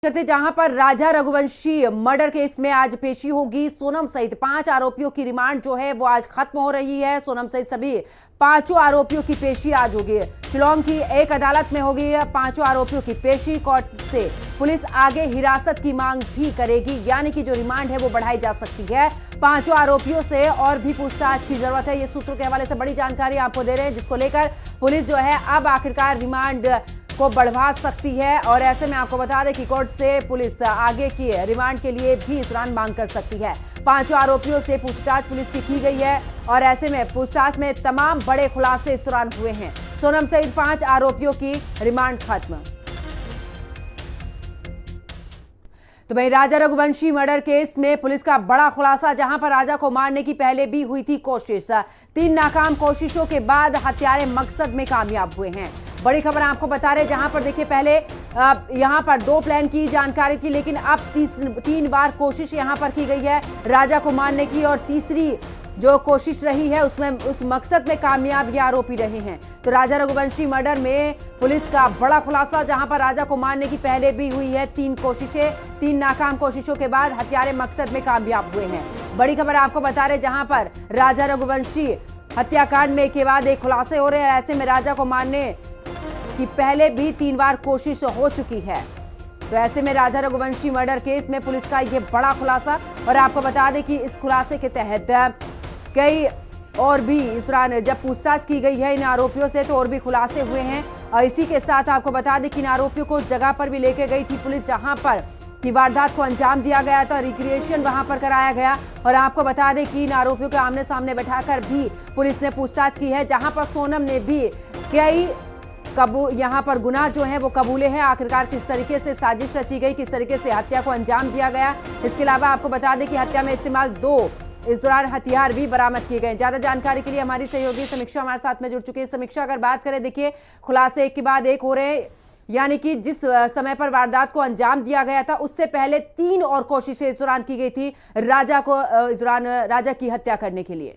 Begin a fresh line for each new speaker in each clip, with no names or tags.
करते जहां पर राजा रघुवंशी मर्डर केस में आज पेशी होगी। सोनम सहित 5 आरोपियों की रिमांड जो है वो आज खत्म हो रही है। सोनम सहित सभी 5 आरोपियों की पेशी आज होगी। शिलोंग की एक अदालत में होगी 5 आरोपियों की पेशी। कोर्ट से पुलिस आगे हिरासत की मांग भी करेगी, यानी कि जो रिमांड है वो बढ़ाई जा सकती है। 5 आरोपियों से और भी पूछताछ की जरूरत है। ये सूत्रों के हवाले से बड़ी जानकारी आपको दे रहे हैं, जिसको लेकर पुलिस जो है अब आखिरकार रिमांड को बढ़वा सकती है। और ऐसे में आपको बता दें कि कोर्ट से पुलिस आगे की रिमांड के लिए भी इस दौरान मांग कर सकती है। 5 आरोपियों से पूछताछ पुलिस की गई है और ऐसे में पूछताछ में तमाम बड़े खुलासे इस दौरान हुए हैं। सोनम सहित 5 आरोपियों की रिमांड खत्म। तो वहीं राजा रघुवंशी मर्डर केस में पुलिस का बड़ा खुलासा, जहां पर राजा को मारने की पहले भी हुई थी कोशिश। 3 नाकाम कोशिशों के बाद हत्यारे मकसद में कामयाब हुए हैं। बड़ी खबर आपको बता रहे, जहां पर देखिए पहले यहां पर 2 प्लान की जानकारी थी, लेकिन अब 3 बार कोशिश यहां पर की गई है राजा को मारने की, और तीसरी जो कोशिश रही है उसमें उस मकसद में कामयाब ये आरोपी रहे हैं। तो राजा रघुवंशी मर्डर में पुलिस का बड़ा खुलासा, जहां पर राजा को मारने की पहले भी हुई है 3 कोशिशें। 3 नाकाम कोशिशों के बाद हत्यारे मकसद में कामयाब हुए हैं। बड़ी खबर आपको बता रहे, जहां पर राजा रघुवंशी हत्याकांड में एक के बाद एक खुलासे हो रहे हैं। ऐसे में राजा को मारने की पहले भी 3 बार कोशिश हो चुकी है। तो ऐसे में राजा रघुवंशी मर्डर केस में पुलिस का यह बड़ा खुलासा, और आपको बता दें कि इस खुलासे के तहत कई और भी इस दौरान जब पूछताछ की गई है इन आरोपियों से, तो और भी खुलासे हुए हैं। और इसी के साथ आपको बता दें कि इन आरोपियों को जगह पर भी लेके गई थी पुलिस, जहां पर की वारदात को अंजाम दिया गया था। रिक्रिएशन वहां पर कराया गया, और आपको बता दें कि इन आरोपियों को आमने सामने बैठाकर भी पुलिस ने पूछताछ की है, जहां पर सोनम ने भी कई यहाँ पर गुनाह जो है वो कबूले हैं। आखिरकार किस तरीके से साजिश रची गई, किस तरीके से हत्या को अंजाम दिया गया। इसके अलावा आपको बता दें कि हत्या में इस्तेमाल 2 इस दौरान हथियार भी बरामद किए गए। ज्यादा जानकारी के लिए हमारी सहयोगी समीक्षा हमारे साथ में जुड़ चुकी है। समीक्षा, अगर बात करें, देखिए खुलासे एक के बाद एक हो रहे हैं, यानी कि जिस समय पर वारदात को अंजाम दिया गया था उससे पहले 3 और कोशिशें इस दौरान की गई थी राजा को इस दौरान राजा की हत्या करने के लिए।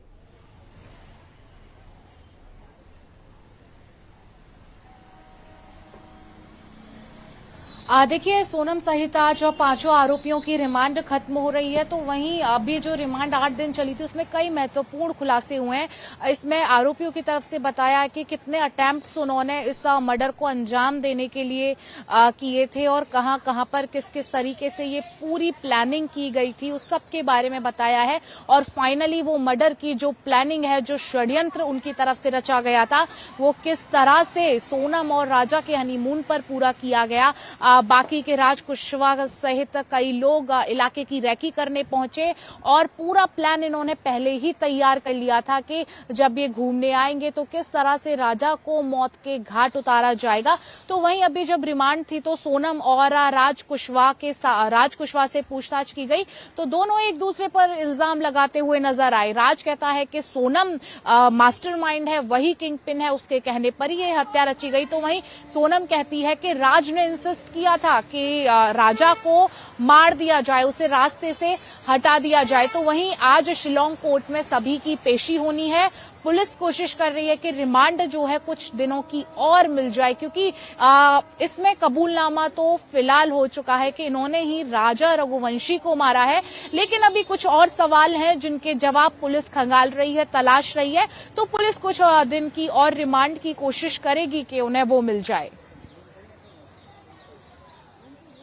देखिए, सोनम सहित आज 5 आरोपियों की रिमांड खत्म हो रही है। तो वहीं अभी जो रिमांड 8 दिन चली थी उसमें कई महत्वपूर्ण खुलासे हुए हैं। इसमें आरोपियों की तरफ से बताया कि कितने अटेम्प्ट्स उन्होंने इस मर्डर को अंजाम देने के लिए किए थे, और कहां कहां पर किस किस तरीके से ये पूरी प्लानिंग की गई थी, उस सब के बारे में बताया है। और फाइनली वो मर्डर की जो प्लानिंग है, जो षड्यंत्र उनकी तरफ से रचा गया था, वो किस तरह से सोनम और राजा के हनीमून पर पूरा किया गया। बाकी के राज कुशवाहा सहित कई लोग इलाके की रैकी करने पहुंचे, और पूरा प्लान इन्होंने पहले ही तैयार कर लिया था कि जब ये घूमने आएंगे तो किस तरह से राजा को मौत के घाट उतारा जाएगा। तो वहीं अभी जब रिमांड थी तो सोनम और राज कुशवाहा से पूछताछ की गई, तो दोनों एक दूसरे पर इल्जाम लगाते हुए नजर आए। राज कहता है कि सोनम मास्टरमाइंड है, वही किंग पिन है, उसके कहने पर ही ये हत्या रची गई। तो वहीं सोनम कहती है कि राज ने इंसिस्ट किया था कि राजा को मार दिया जाए, उसे रास्ते से हटा दिया जाए। तो वहीं आज शिलोंग कोर्ट में सभी की पेशी होनी है। पुलिस कोशिश कर रही है कि रिमांड जो है कुछ दिनों की और मिल जाए, क्योंकि इसमें कबूलनामा तो फिलहाल हो चुका है कि इन्होंने ही राजा रघुवंशी को मारा है, लेकिन अभी कुछ और सवाल हैं जिनके जवाब पुलिस खंगाल रही है, तलाश रही है। तो पुलिस कुछ दिन की और रिमांड की कोशिश करेगी कि उन्हें वो मिल जाए।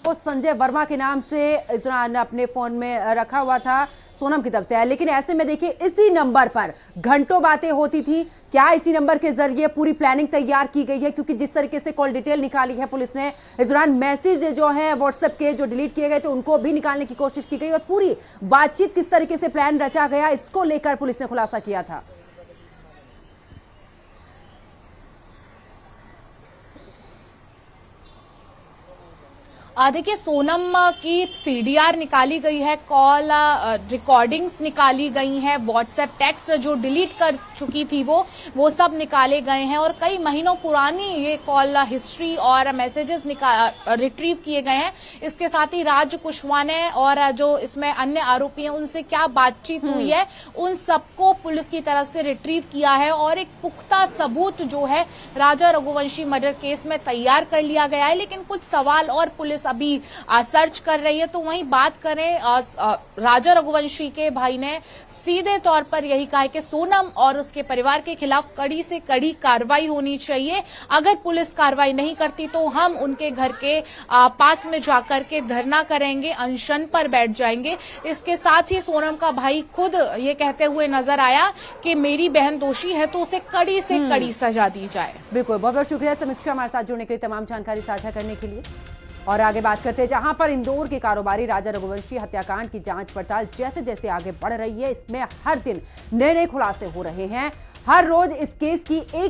वो संजय वर्मा के नाम से इस दौरान अपने फोन में रखा हुआ था, सोनम की तरफ से है। लेकिन ऐसे में देखिए इसी नंबर पर घंटों बातें होती थी। क्या इसी नंबर के जरिए पूरी प्लानिंग तैयार की गई है? क्योंकि जिस तरीके से कॉल डिटेल निकाली है पुलिस ने, इस दौरान मैसेज जो है व्हाट्सएप के जो डिलीट किए गए थे उनको भी निकालने की कोशिश की गई, और पूरी बातचीत किस तरीके से प्लान रचा गया इसको लेकर पुलिस ने खुलासा किया था।
देखिए, सोनम की सीडीआर निकाली गई है, कॉल रिकॉर्डिंग्स निकाली गई हैं, व्हाट्सएप टेक्स्ट जो डिलीट कर चुकी थी वो सब निकाले गए हैं, और कई महीनों पुरानी ये कॉल हिस्ट्री और मैसेजेस रिट्रीव किए गए हैं। इसके साथ ही राज कुशवाहा ने और जो इसमें अन्य आरोपी हैं उनसे क्या बातचीत हुई है, उन सबको पुलिस की तरफ से रिट्रीव किया है, और एक पुख्ता सबूत जो है राजा रघुवंशी मर्डर केस में तैयार कर लिया गया है। लेकिन कुछ सवाल और पुलिस अभी सर्च कर रही है। तो वहीं बात करें राजा रघुवंशी के भाई ने सीधे तौर पर यही कहा है कि सोनम और उसके परिवार के खिलाफ कड़ी से कड़ी कार्रवाई होनी चाहिए। अगर पुलिस कार्रवाई नहीं करती तो हम उनके घर के पास में जाकर के धरना करेंगे, अनशन पर बैठ जाएंगे। इसके साथ ही सोनम का भाई खुद ये कहते हुए नजर आया कि मेरी बहन दोषी है तो उसे कड़ी से कड़ी सजा दी जाए।
बिल्कुल, बहुत बहुत शुक्रिया समीक्षा हमारे साथ जुड़ने के लिए, तमाम जानकारी साझा करने के लिए। और आगे बात करते हैं, जहां पर इंदौर के कारोबारी राजा रघुवंशी हत्याकांड की जांच पड़ताल जैसे जैसे आगे बढ़ रही है, इसमें हर दिन नए नए खुलासे हो रहे हैं। हर रोज इस केस की एक